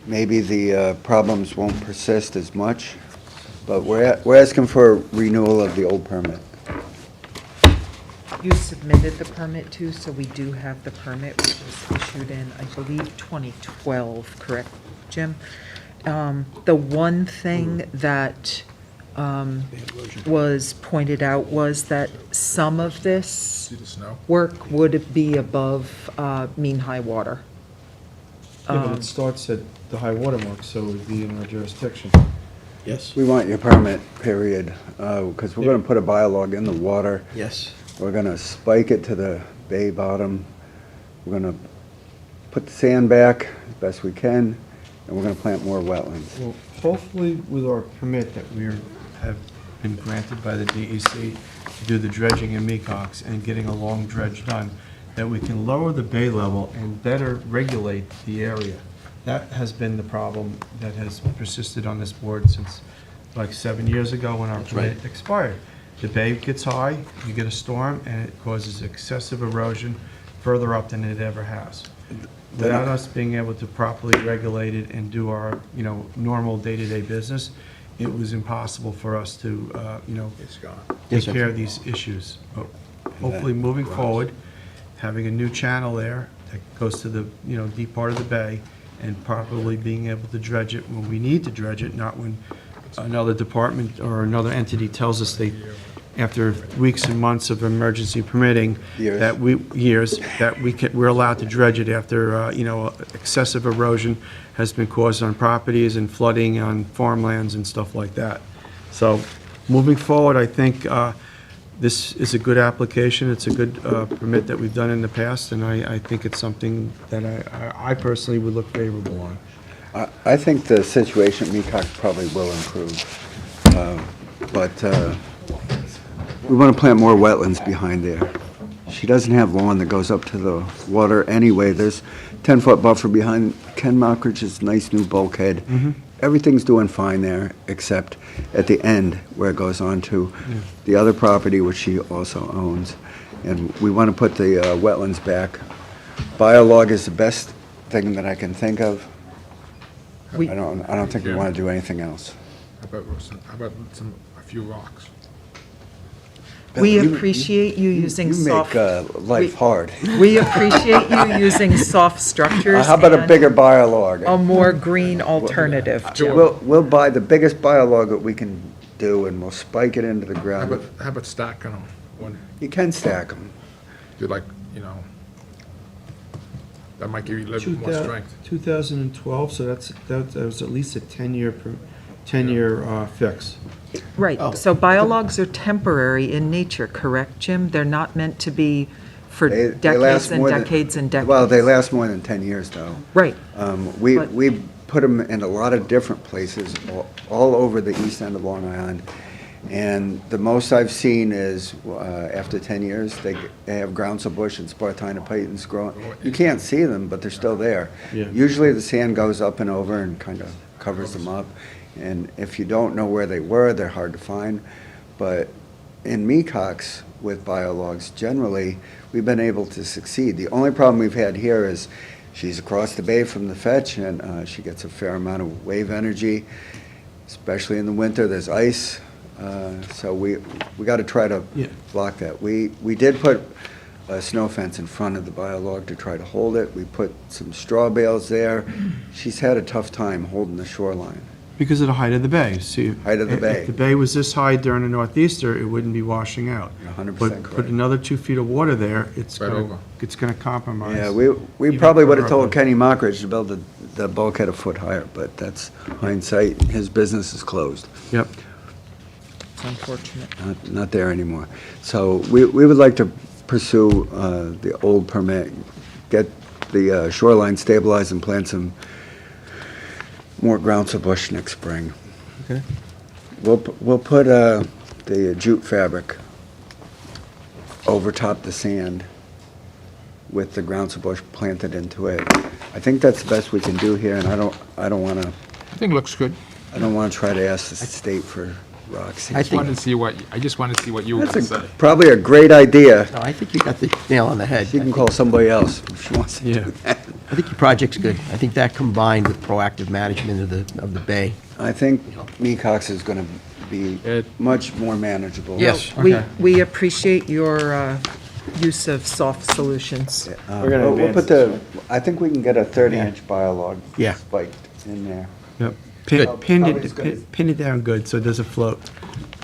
maybe the problems won't persist as much, but we're asking for renewal of the old permit. You submitted the permit too, so we do have the permit, which was issued in, I believe, 2012, correct, Jim? The one thing that was pointed out was that some of this See the snow? work would be above mean high water. Yeah, but it starts at the high water mark, so it would be in our jurisdiction. Yes. We want your permit, period, because we're going to put a biolog in the water. Yes. We're going to spike it to the bay bottom. We're going to put the sand back as best we can, and we're going to plant more wetlands. Well, hopefully with our permit that we have been granted by the DEC to do the dredging in Mecox and getting a long dredge done, that we can lower the bay level and better regulate the area. That has been the problem that has persisted on this board since like 7 years ago when our permit expired. The bay gets high, you get a storm, and it causes excessive erosion further up than it ever has. Without us being able to properly regulate it and do our, normal day-to-day business, it was impossible for us to, It's gone. take care of these issues. But hopefully, moving forward, having a new channel there that goes to the, deep part of the bay, and properly being able to dredge it when we need to dredge it, not when another department or another entity tells us they, after weeks and months of emergency permitting, that we're allowed to dredge it after, excessive erosion has been caused on properties and flooding on farmlands and stuff like that. So, moving forward, I think this is a good application. It's a good permit that we've done in the past, and I think it's something that I personally would look favorable on. I think the situation at Mecox probably will improve, but we want to plant more wetlands behind there. She doesn't have lawn that goes up to the water anyway. There's 10-foot buffer behind Ken Mockridge's nice new bulkhead. Everything's doing fine there, except at the end where it goes on to the other property, which she also owns. And we want to put the wetlands back. Biolog is the best thing that I can think of. We- I don't think we want to do anything else. How about a few rocks? We You- appreciate you using You soft. make life hard. We appreciate you using soft structures. How about a and bigger biolog? a more green alternative, Jim. We'll buy the biggest biolog that we can do, and we'll spike it into the ground. How about stacking them? One, You can stack them. do like, that might give you a little bit more strength. 2012, so that was at least a 10-year fix. Right, Oh. so biologs are temporary in nature, correct, Jim? They're not meant to be for They decades last and more than- decades and decades. Well, they last more than 10 years, though. Right, We But- put them in a lot of different places, all over the east end of Long Island. And the most I've seen is, after 10 years, they have groundsel bush and Spartina pitons growing. You can't see them, but they're still there. Yeah. Usually the sand goes up and over and kind of covers them up. And if you don't know where they were, they're hard to find. But in Mecox, with biologs, generally, we've been able to succeed. The only problem we've had here is she's across the bay from the fetch, and she gets a fair amount of wave energy, especially in the winter. There's ice. So we got to try to Yeah. block that. We did put a snow fence in front of the biolog to try to hold it. We put some straw bales there. She's had a tough time holding the shoreline. Because of the height of the bay. See, Height of the bay. If the bay was this high during a northeaster, it wouldn't be washing out. You're 100% But put correct. another 2 feet of water there, it's Right gonna, over. it's gonna compromise. Yeah, we even probably would have further told up. Kenny Mockridge to build the bulkhead a foot higher, but that's hindsight. His business is closed. Yep. it's unfortunate. Not there anymore. So we would like to pursue the old permit, get the shoreline stabilized and plant some more groundsel bush next spring. Okay. We'll put the jute fabric over top the sand with the groundsel bush planted into it. I think that's the best we can do here, and I don't want to I think it looks good. try to ask the state for rocks. I just wanted to see what you were going to That's say. probably a great idea. No, I think you got the nail on the head. She can call somebody else if she wants to Yeah. do that. I think your project's good. I think that combined with proactive management of the bay. I think Mecox is going to be Ed. much more manageable. Yes. Okay. We appreciate your use of soft solutions. We're gonna We'll advance put I think we can get a 30-inch biolog Yeah. spiked in there. Yep. Good. Pin it down good so it doesn't float.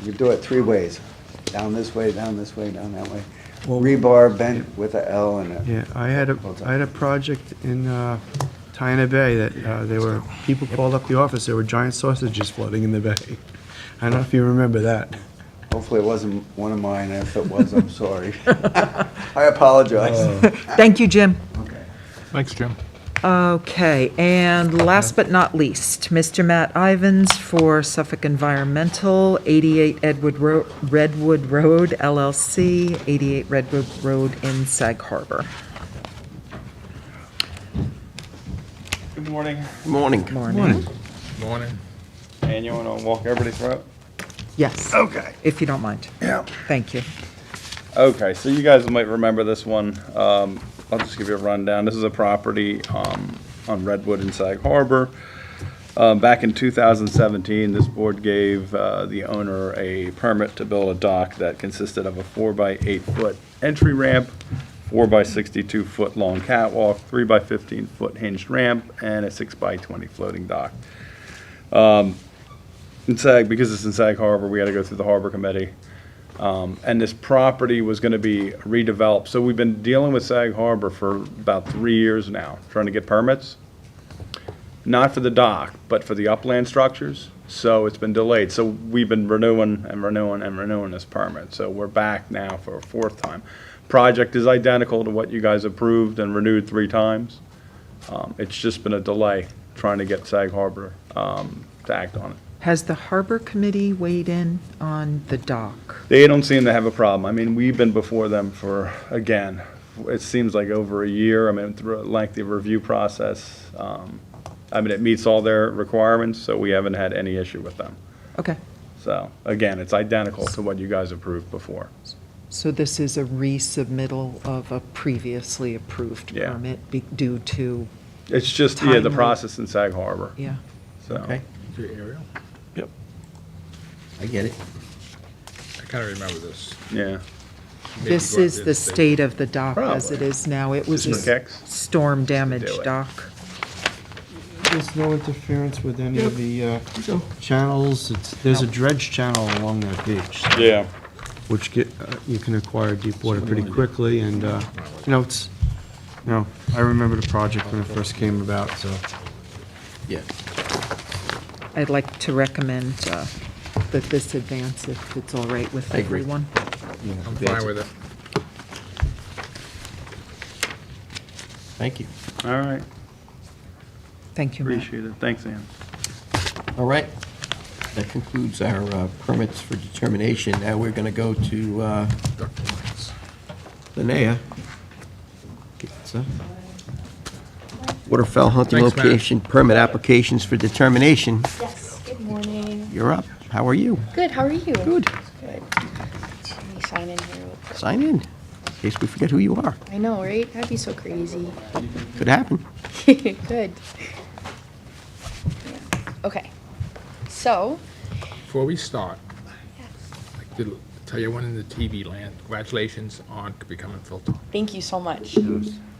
You do it 3 ways, down this way, down this way, down that way. Well- Rebar bent with a L and a. Yeah, I had a project in Tiana Bay that people called up the office, there were giant sausages floating in the bay. I don't know if you remember that. Hopefully it wasn't one of mine, and if it was, I'm sorry. I apologize. Thank you, Jim. Okay. Thanks, Jim. Okay, and last but not least, Mr. Matt Ivins for Suffolk Environmental, 88 Redwood Road LLC, 88 Redwood Road in Sag Harbor. Good morning. Morning. Morning. Morning. And you want to walk everybody through it? Yes. Okay. If you don't mind. Yeah. Thank you. Okay, so you guys might remember this one. I'll just give you a rundown. This is a property on Redwood in Sag Harbor. Back in 2017, this board gave the owner a permit to build a dock that consisted of a 4-by-8-foot entry ramp, 4-by-62-foot long catwalk, 3-by-15-foot hinged ramp, and a 6-by-20 floating dock. In Sag, because it's in Sag Harbor, we had to go through the Harbor Committee. And this property was going to be redeveloped. So we've been dealing with Sag Harbor for about 3 years now, trying to get permits. Not for the dock, but for the upland structures. So it's been delayed. So we've been renewing and renewing and renewing this permit. So we're back now for a fourth time. Project is identical to what you guys approved and renewed 3 times. It's just been a delay trying to get Sag Harbor to act on it. Has the Harbor Committee weighed in on the dock? They don't seem to have a problem. I mean, we've been before them for, again, it seems like over a year. I mean, through a lengthy review process. I mean, it meets all their requirements, so we haven't had any issue with them. Okay. So, again, it's identical to what you guys approved before. So this is a resubmittal of a previously approved Yeah. permit due to, It's just, yeah, the Timely. process in Sag Harbor, yeah. so. Okay, Your aerial? Yep. I get it. I kind of remember this. Yeah. Maybe This go out is there the and say- state of the dock as it Probably. is now. It was Just a for kicks? storm do damaged it. dock. There's no interference with any of the channels. There's a dredge channel along that beach. so- Yeah. Which you can acquire deep water pretty quickly, and, I remember the project when it first came about, so. Yeah. I'd like to recommend that this advance if it's all right with I agree. everyone. I'm fine with it. Thank you. All right, Thank you, Matt. appreciate it. Thanks, Ann. All right. That concludes our permits for determination. Now we're going to go to Linnea. Waterfowl hunting Thanks, Matt. location permit applications for determination. Yes, good morning. You're up. How are you? Good, how are you? Good. Good. Let me sign in here real quick. Sign in, in case we forget who you are. I know, right? That'd be so crazy. Could happen. Good. Yeah. Okay, so, Before we start, I'd like to tell you one in the TV land, congratulations on becoming full-time. thank you so much.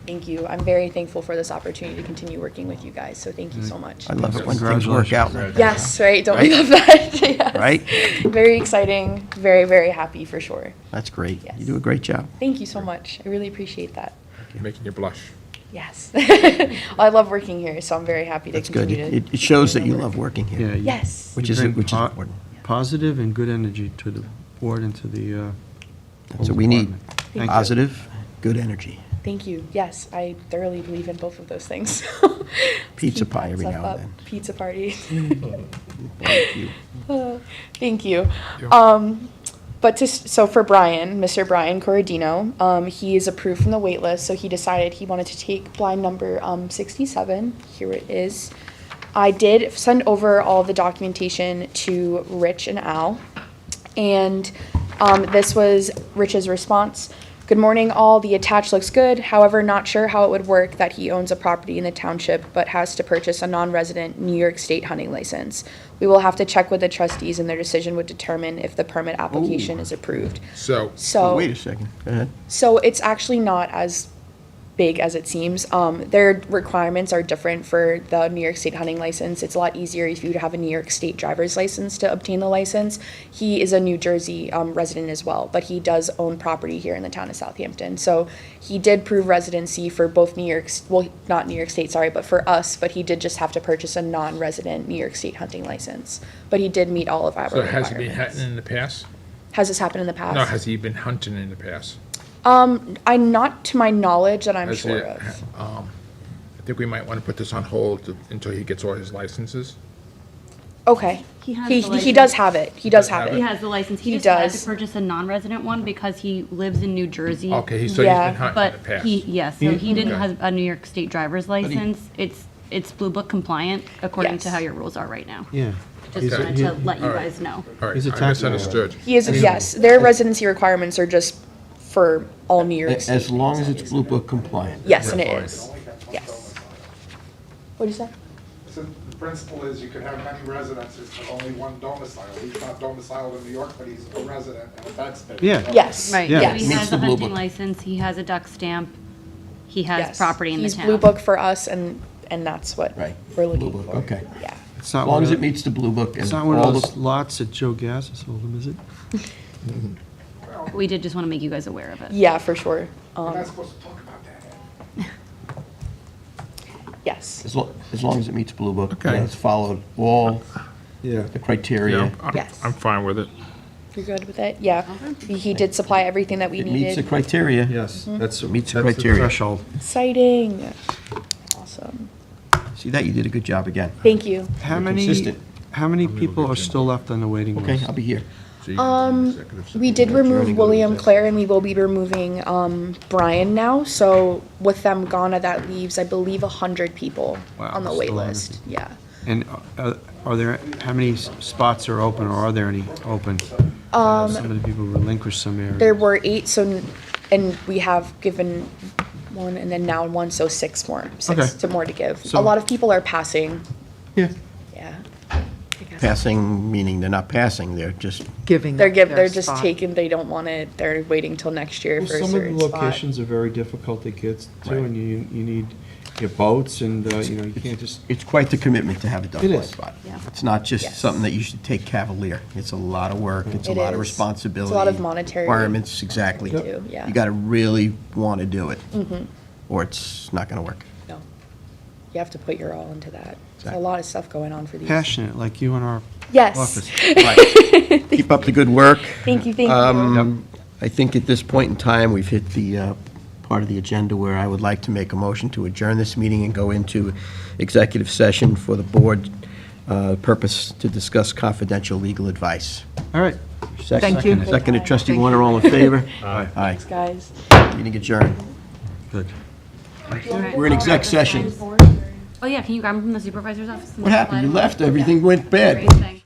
Thank you. I'm very thankful for this opportunity to continue working with you guys, so thank you so much. I love it when things work out like that. Yes, right? Don't we Right? love that? Yes. Right? Very exciting, very, very happy for sure. That's great. Yes. You do a great job. Thank you so much. I really appreciate that. You're making you blush. Yes. I love working here, so I'm very happy to That's good. continue to. It shows that you love working here, Yeah, you- Yes. which you is bring important. Positive and good energy to the board and to the That's what we need. department. Thank you. Positive, good energy. Thank you. Yes, I thoroughly believe in both of those things. Pizza Keep pie that every stuff now and up. then. Pizza party. Thank you. Thank you. Yeah. But so for Brian, Mr. Brian Corradino, he is approved from the wait list, so he decided he wanted to take blind number 67. Here it is. I did send over all the documentation to Rich and Al, and this was Rich's response. Good morning, all. The attached looks good. However, not sure how it would work that he owns a property in the township but has to purchase a non-resident New York State hunting license. We will have to check with the trustees, and their decision would determine if the permit application is approved. So, So, Wait a second. Go ahead. so it's actually not as big as it seems. Their requirements are different for the New York State hunting license. It's a lot easier if you have a New York State driver's license to obtain the license. He is a New Jersey resident as well, but he does own property here in the town of Southampton. So he did prove residency for both New York, well, not New York State, sorry, but for us, but he did just have to purchase a non-resident New York State hunting license. But he did meet all of our so has he been requirements. hunting in the past? Has this happened in the past? No, has he been hunting in the past? I'm not to my knowledge that I'm Has sure he- of. I think we might want to put this on hold until he gets all his licenses. Okay. He has He the does license. have it. He does have He it. has the license. He He just had does. to purchase a non-resident one because he lives in New Jersey. Okay, so he's Yeah, been hunting in But the past. he, yes, so he didn't Okay. have a New York State driver's license. It's it's Blue Book compliant according Yes. to how your rules are right now. Yeah. Just Okay. wanted to let you All right. guys know. All right, He's a I tax man. misunderstood. He is, yes, their residency requirements are just for all New York State. As long as it's Blue Book compliant. Yes, and it is, yes. What'd you say? So the principle is you could have many residences, but only one domicile. He's not domiciled in New York, but he's a resident in a taxpayer. Yeah. Yes, Right, Yeah. yes. he Meets has the a Blue hunting Book. license, he has a duck stamp, he has Yes. property in the He's town. Blue Book for us, and that's what Right. we're Blue looking Book, for. okay. Yeah. It's As not long one as of it meets the Blue Book and It's not one all of the... those lots that Joe Gass has sold him, is it? We did just want to make you guys aware of it. Yeah, for sure. We're not supposed to talk about that. Yes, As long as it meets Blue Book, Okay. and it's followed all Yeah. the criteria. Yes. I'm fine with it. you're good with it? Yeah. He did supply everything that we It meets the needed. criteria. Yes, that's, Meets the that's the criteria. threshold. Exciting. Awesome. See that? You did a good job again. Thank you. How You're many, consistent. how many people are still left on the waiting list? Okay, I'll be here. We did remove William Clare, and we will be removing Brian now. So with them gone, that leaves, I believe, 100 people Wow, on the still wait 100 list. Yeah. And are there, how many spots are open, or are there any open? Some of the people relinquished some areas. There were 8, and we have given 1, and then now 1, so 6 more. 6 Okay. to more to give. So- A lot of people are passing. Yeah. Yeah. Passing, meaning they're not passing, they're just, Giving They're their they're just spot. taking. They don't want it. They're waiting till next year Well, for a some of certain the spot. locations are very difficult to get to, Right. and you need your boats, and, you can't just, it's quite the commitment to have a duck It blind is. spot. Yeah. It's not just Yes. something that you should take cavalier. It's a lot of work, it's a It lot of is. responsibility. It's a lot of monetary Requirements, exactly. to do, yeah. You gotta really wanna do it, or it's not gonna work. No. You have to put your all into that. There's Exactly. a lot of stuff going on for these. passionate, like you in our Yes. office. Right. Keep up the good work. Thank you. Thank you. I think at this point in time, we've hit the part of the agenda where I would like to make a motion to adjourn this meeting and go into executive session for the board purpose to discuss confidential legal advice. All right. Thank you. Seconded, trustee Warner, all in favor? Aye. Thanks, guys. Meeting adjourned. Good. We're in exec session. Oh, yeah, can you grab them from the supervisor's office? What happened? You left, everything went bad. Great, thanks.